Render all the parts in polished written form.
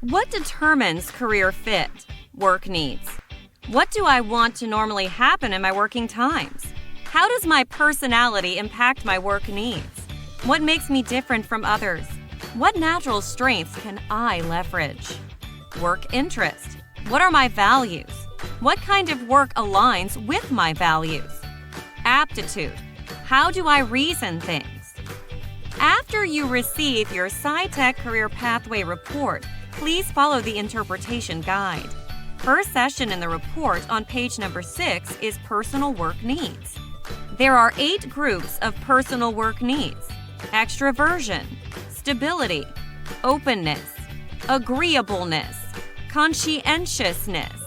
What determines career fit? Work needs. What do I want to normally happen in my working times? How does my personality impact my work needs? What makes me different from others? What natural strengths can I leverage? Work interest. What are my values? What kind of work aligns with my values? Aptitude. How do I reason things? After you receive your SciTech Career Pathway report, please follow the interpretation guide. First session in the report on page number 6 is personal work needs. There are 8 groups of personal work needs: extroversion, stability, openness, agreeableness, conscientiousness,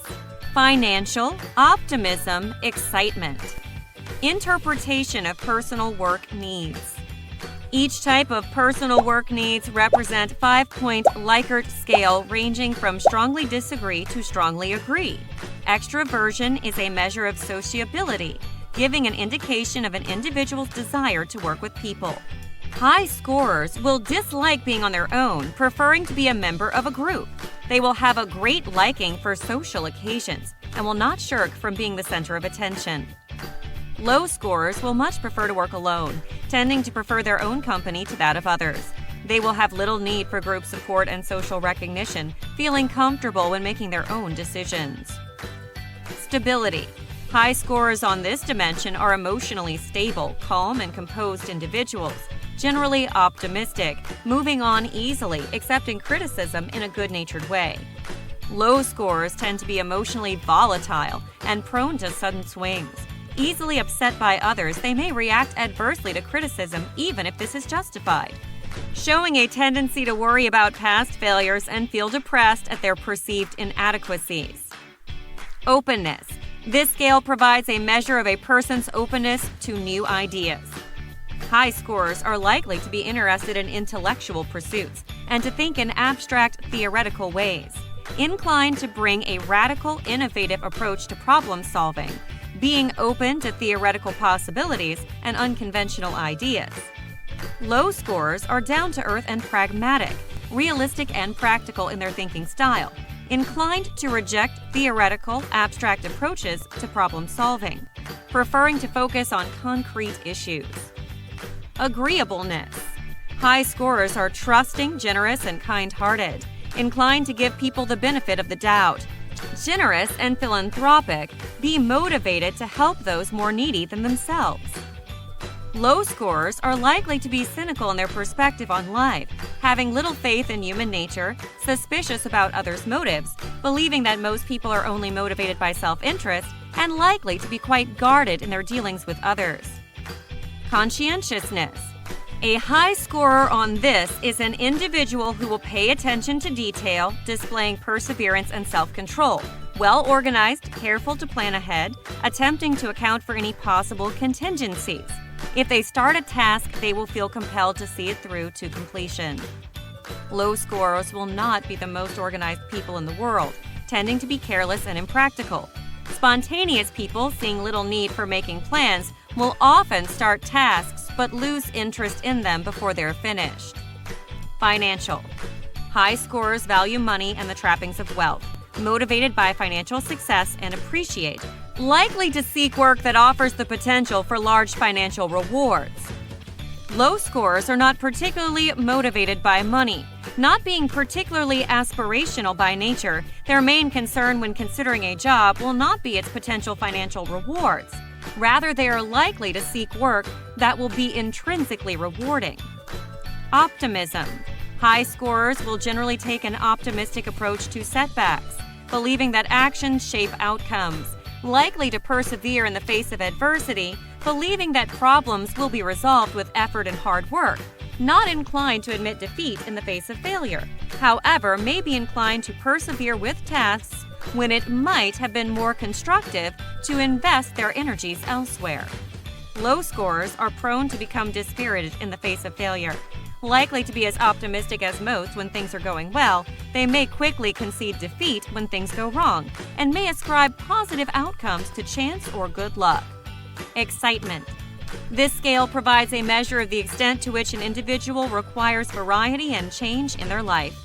financial, optimism, excitement. Interpretation of personal work needs. Each type of personal work needs represent 5-point Likert scale ranging from strongly disagree to strongly agree. Extroversion is a measure of sociability, giving an indication of an individual's desire to work with people. High scorers will dislike being on their own, preferring to be a member of a group. They will have a great liking for social occasions and will not shirk from being the center of attention. Low scorers will much prefer to work alone, tending to prefer their own company to that of others. They will have little need for group support and social recognition, feeling comfortable when making their own decisions. Stability. High scorers on this dimension are emotionally stable, calm, and composed individuals, generally optimistic, moving on easily, accepting criticism in a good-natured way. Low scorers tend to be emotionally volatile and prone to sudden swings. Easily upset by others, they may react adversely to criticism even if this is justified. Showing a tendency to worry about past failures and feel depressed at their perceived inadequacies. Openness. This scale provides a measure of a person's openness to new ideas. High scorers are likely to be interested in intellectual pursuits and to think in abstract, theoretical ways, inclined to bring a radical, innovative approach to problem solving, being open to theoretical possibilities and unconventional ideas. Low scorers are down-to-earth and pragmatic, realistic and practical in their thinking style, inclined to reject theoretical, abstract approaches to problem solving, preferring to focus on concrete issues. Agreeableness. High scorers are trusting, generous, and kind-hearted, inclined to give people the benefit of the doubt, generous and philanthropic, be motivated to help those more needy than themselves. Low scorers are likely to be cynical in their perspective on life, having little faith in human nature, suspicious about others' motives, believing that most people are only motivated by self-interest, and likely to be quite guarded in their dealings with others. Conscientiousness. A high scorer on this is an individual who will pay attention to detail, displaying perseverance and self-control, well-organized, careful to plan ahead, attempting to account for any possible contingencies. If they start a task, they will feel compelled to see it through to completion. Low scorers will not be the most organized people in the world, tending to be careless and impractical. Spontaneous people, seeing little need for making plans, will often start tasks but lose interest in them before they're finished. Financial. High scorers value money and the trappings of wealth, motivated by financial success and appreciate, likely to seek work that offers the potential for large financial rewards. Low scorers are not particularly motivated by money. Not being particularly aspirational by nature, their main concern when considering a job will not be its potential financial rewards. Rather, they are likely to seek work that will be intrinsically rewarding. Optimism. High scorers will generally take an optimistic approach to setbacks, believing that actions shape outcomes, likely to persevere in the face of adversity, believing that problems will be resolved with effort and hard work, not inclined to admit defeat in the face of failure, however, may be inclined to persevere with tasks when it might have been more constructive to invest their energies elsewhere. Low scorers are prone to become dispirited in the face of failure. Likely to be as optimistic as most when things are going well, they may quickly concede defeat when things go wrong, and may ascribe positive outcomes to chance or good luck. Excitement. This scale provides a measure of the extent to which an individual requires variety and change in their life.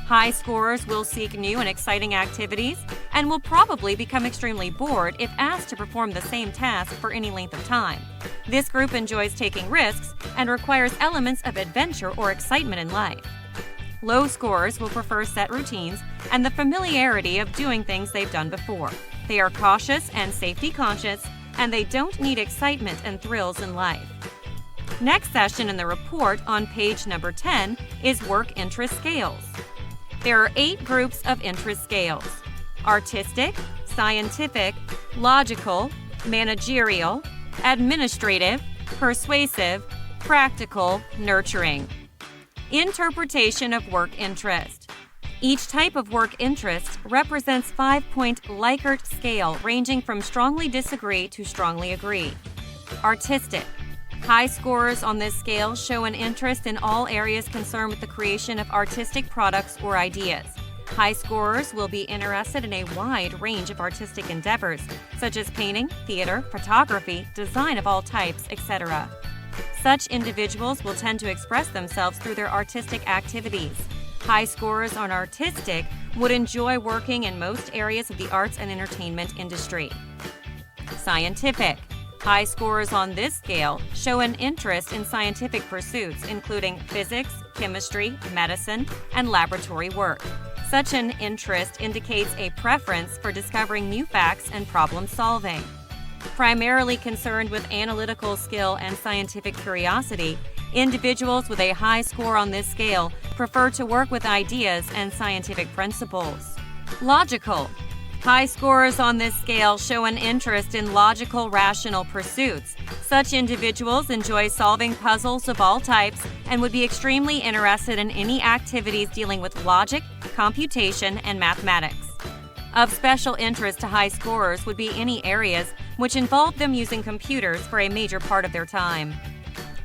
High scorers will seek new and exciting activities and will probably become extremely bored if asked to perform the same task for any length of time. This group enjoys taking risks and requires elements of adventure or excitement in life. Low scorers will prefer set routines and the familiarity of doing things they've done before. They are cautious and safety conscious, and they don't need excitement and thrills in life. Next session in the report on page number 10 is work interest scales. There are 8 groups of interest scales: artistic, scientific, logical, managerial, administrative, persuasive, practical, nurturing. Interpretation of work interest. Each type of work interest represents 5-point Likert scale ranging from strongly disagree to strongly agree. Artistic. High scorers on this scale show an interest in all areas concerned with the creation of artistic products or ideas. High scorers will be interested in a wide range of artistic endeavors, such as painting, theater, photography, design of all types, etc. Such individuals will tend to express themselves through their artistic activities. High scorers on artistic would enjoy working in most areas of the arts and entertainment industry. Scientific. High scorers on this scale show an interest in scientific pursuits, including physics, chemistry, medicine, and laboratory work. Such an interest indicates a preference for discovering new facts and problem solving. Primarily concerned with analytical skill and scientific curiosity, individuals with a high score on this scale prefer to work with ideas and scientific principles. Logical. High scorers on this scale show an interest in logical, rational pursuits. Such individuals enjoy solving puzzles of all types and would be extremely interested in any activities dealing with logic, computation, and mathematics. Of special interest to high scorers would be any areas which involve them using computers for a major part of their time.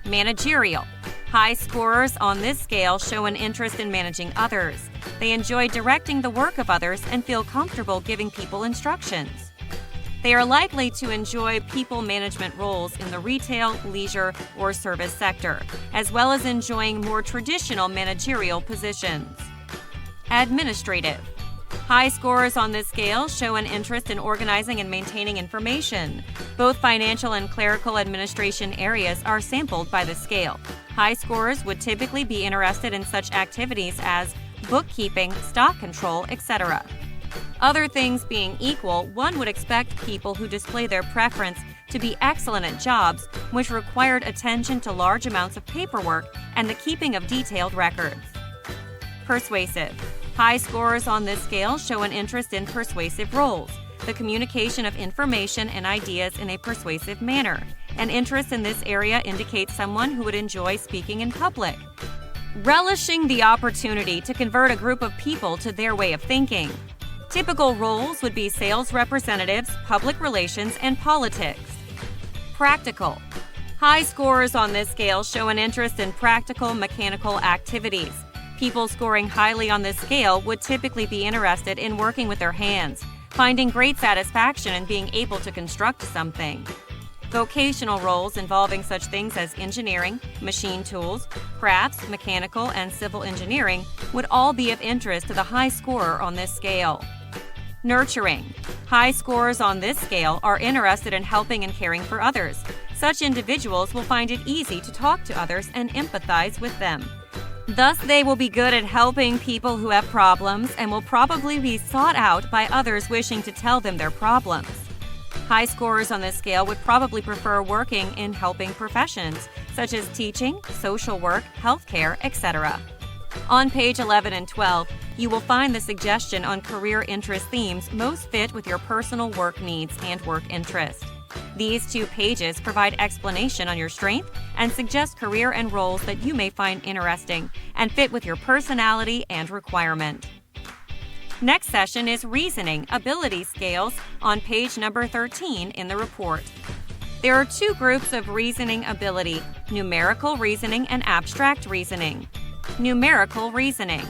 Managerial. High scorers on this scale show an interest in managing others. They enjoy directing the work of others and feel comfortable giving people instructions. They are likely to enjoy people management roles in the retail, leisure, or service sector, as well as enjoying more traditional managerial positions. Administrative. High scorers on this scale show an interest in organizing and maintaining information. Both financial and clerical administration areas are sampled by the scale. High scorers would typically be interested in such activities as bookkeeping, stock control, etc. Other things being equal, one would expect people who display their preference to be excellent at jobs which required attention to large amounts of paperwork and the keeping of detailed records. Persuasive. High scorers on this scale show an interest in persuasive roles, the communication of information and ideas in a persuasive manner. An interest in this area indicates someone who would enjoy speaking in public. Relishing the opportunity to convert a group of people to their way of thinking. Typical roles would be sales representatives, public relations, and politics. Practical. High scorers on this scale show an interest in practical mechanical activities. People scoring highly on this scale would typically be interested in working with their hands, finding great satisfaction in being able to construct something. Vocational roles involving such things as engineering, machine tools, crafts, mechanical, and civil engineering would all be of interest to the high scorer on this scale. Nurturing. High scorers on this scale are interested in helping and caring for others. Such individuals will find it easy to talk to others and empathize with them. Thus, they will be good at helping people who have problems and will probably be sought out by others wishing to tell them their problems. High scorers on this scale would probably prefer working in helping professions, such as teaching, social work, healthcare, etc. On page 11 and 12, you will find the suggestion on career interest themes most fit with your personal work needs and work interest. These 2 pages provide explanation on your strength and suggest career and roles that you may find interesting and fit with your personality and requirement. Next session is Reasoning Ability Scales on page number 13 in the report. There are 2 groups of reasoning ability: numerical reasoning and abstract reasoning. Numerical reasoning.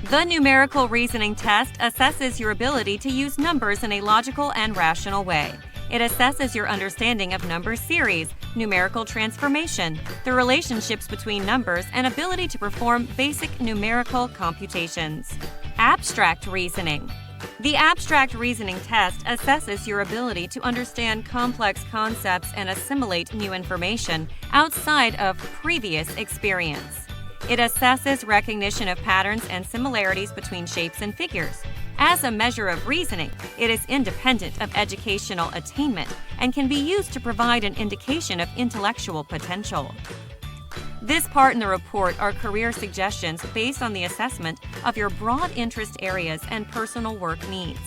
The numerical reasoning test assesses your ability to use numbers in a logical and rational way. It assesses your understanding of number series, numerical transformation, the relationships between numbers, and ability to perform basic numerical computations. Abstract reasoning. The abstract reasoning test assesses your ability to understand complex concepts and assimilate new information outside of previous experience. It assesses recognition of patterns and similarities between shapes and figures. As a measure of reasoning, it is independent of educational attainment and can be used to provide an indication of intellectual potential. This part in the report are career suggestions based on the assessment of your broad interest areas and personal work needs.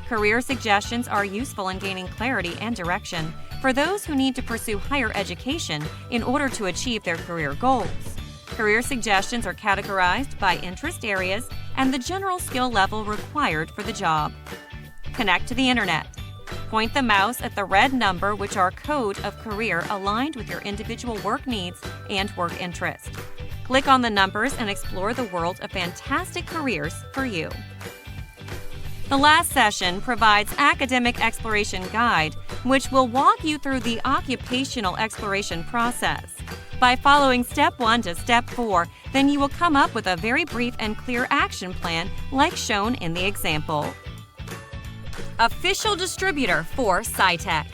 Career suggestions are useful in gaining clarity and direction for those who need to pursue higher education in order to achieve their career goals. Career suggestions are categorized by interest areas and the general skill level required for the job. Connect to the internet. Point the mouse at the red number, which are code of career aligned with your individual work needs and work interest. Click on the numbers and explore the world of fantastic careers for you. The last session provides Academic Exploration Guide, which will walk you through the occupational exploration process. By following Step 1 to Step 4, then you will come up with a very brief and clear action plan like shown in the example. Official distributor for SciTech.